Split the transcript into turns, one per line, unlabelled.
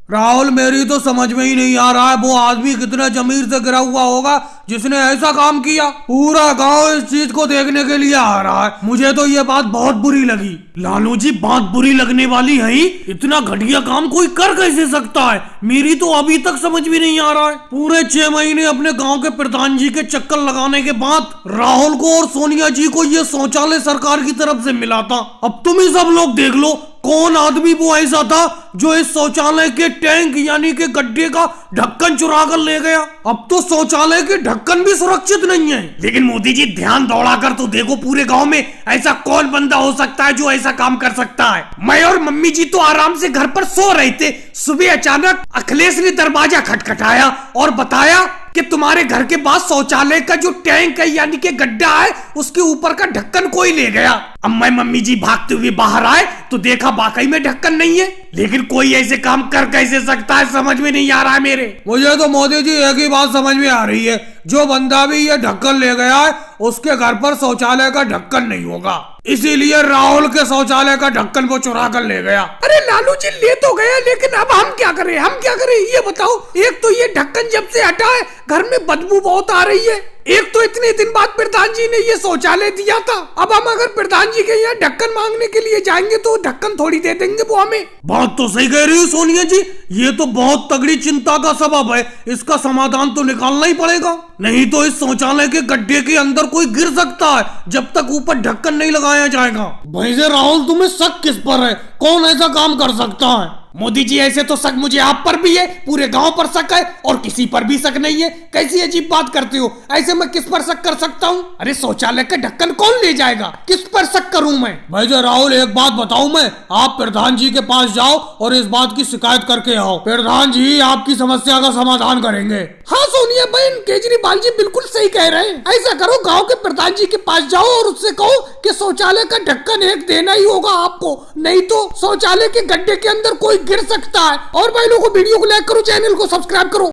राहुल मेरी तो समझ में ही नहीं आ रहा है वो आदमी कितने जमीर से गिरा हुआ होगा जिसने ऐसा काम किया। पूरा गांव इस चीज को देखने के लिए आ रहा है। मुझे तो ये बात बहुत बुरी लगी। लालू जी बात बुरी लगने वाली है ही, इतना घटिया काम कोई कर कैसे सकता है, मेरी तो अभी तक समझ भी नहीं आ रहा है। पूरे 6 महीने अपने गांव के प्रधान जी के चक्कर लगाने के बाद राहुल को और सोनिया जी को ये शौचालय सरकार की तरफ से मिला था। अब तुम ही सब लोग देख लो कौन आदमी वो ऐसा था जो इस शौचालय के टैंक यानी के गड्ढे का ढक्कन चुरा कर ले गया। अब तो शौचालय के ढक्कन भी सुरक्षित नहीं है। लेकिन मोदी जी ध्यान दौड़ाकर तो देखो पूरे गांव में ऐसा कौन बंदा हो सकता है जो ऐसा काम कर सकता है। मैं और मम्मी जी तो आराम से घर पर सो रहे थे, सुबह अचानक अखिलेश ने दरवाजा खटखटाया और बताया कि तुम्हारे घर के पास शौचालय का जो टैंक है यानी कि गड्ढा है उसके ऊपर का ढक्कन कोई ले गया। अब मैं मम्मी जी भागते हुए बाहर आए तो देखा वाकई में ढक्कन नहीं है। लेकिन कोई ऐसे काम कर कैसे सकता है समझ में नहीं आ रहा है मेरे। मुझे तो मोदी जी एक ही बात समझ में आ रही है, जो बंदा भी ये ढक्कन ले गया है उसके घर पर शौचालय का ढक्कन नहीं होगा, इसीलिए राहुल के शौचालय का ढक्कन वो चुरा कर ले गया। अरे लालू जी ले तो गया, लेकिन अब हम क्या करें ये बताओ। एक तो ये ढक्कन जब से हटा है घर में बदबू बहुत आ रही है, एक तो इतने दिन बाद प्रधान जी ने ये शौचालय दिया था। अब हम अगर प्रधान जी के यहाँ ढक्कन मांगने के लिए जाएंगे तो ढक्कन थोड़ी दे देंगे वो हमें। बात तो सही कह रही हो सोनिया जी, ये तो बहुत तगड़ी चिंता का सबब है। इसका समाधान तो निकालना ही पड़ेगा, नहीं तो इस शौचालय के गड्ढे के अंदर कोई गिर सकता है जब तक ऊपर ढक्कन नहीं लगाया जाएगा। भाई से राहुल तुम्हें शक किस पर है, कौन ऐसा काम कर सकता है? मोदी जी ऐसे तो शक मुझे आप पर भी है, पूरे गांव पर शक है और किसी पर भी शक नहीं है। कैसी अजीब बात करते हो, ऐसे मैं किस पर शक कर सकता हूँ? अरे शौचालय का ढक्कन कौन ले जाएगा, किस पर शक करूँ मैं? भाई जो राहुल एक बात बताऊँ मैं, आप प्रधान जी के पास जाओ और इस बात की शिकायत करके आओ, प्रधान जी आपकी समस्या का समाधान करेंगे। हाँ सोनिया बहन, केजरीवाल जी बिल्कुल सही कह रहे हैं। ऐसा करो गाँव के प्रधान जी के पास जाओ और उससे कहो कि शौचालय का ढक्कन एक देना ही होगा आपको, नहीं तो शौचालय के गड्ढे के अंदर कोई गिर सकता है। और भाई लोगों वीडियो को लाइक करो, चैनल को सब्सक्राइब करो।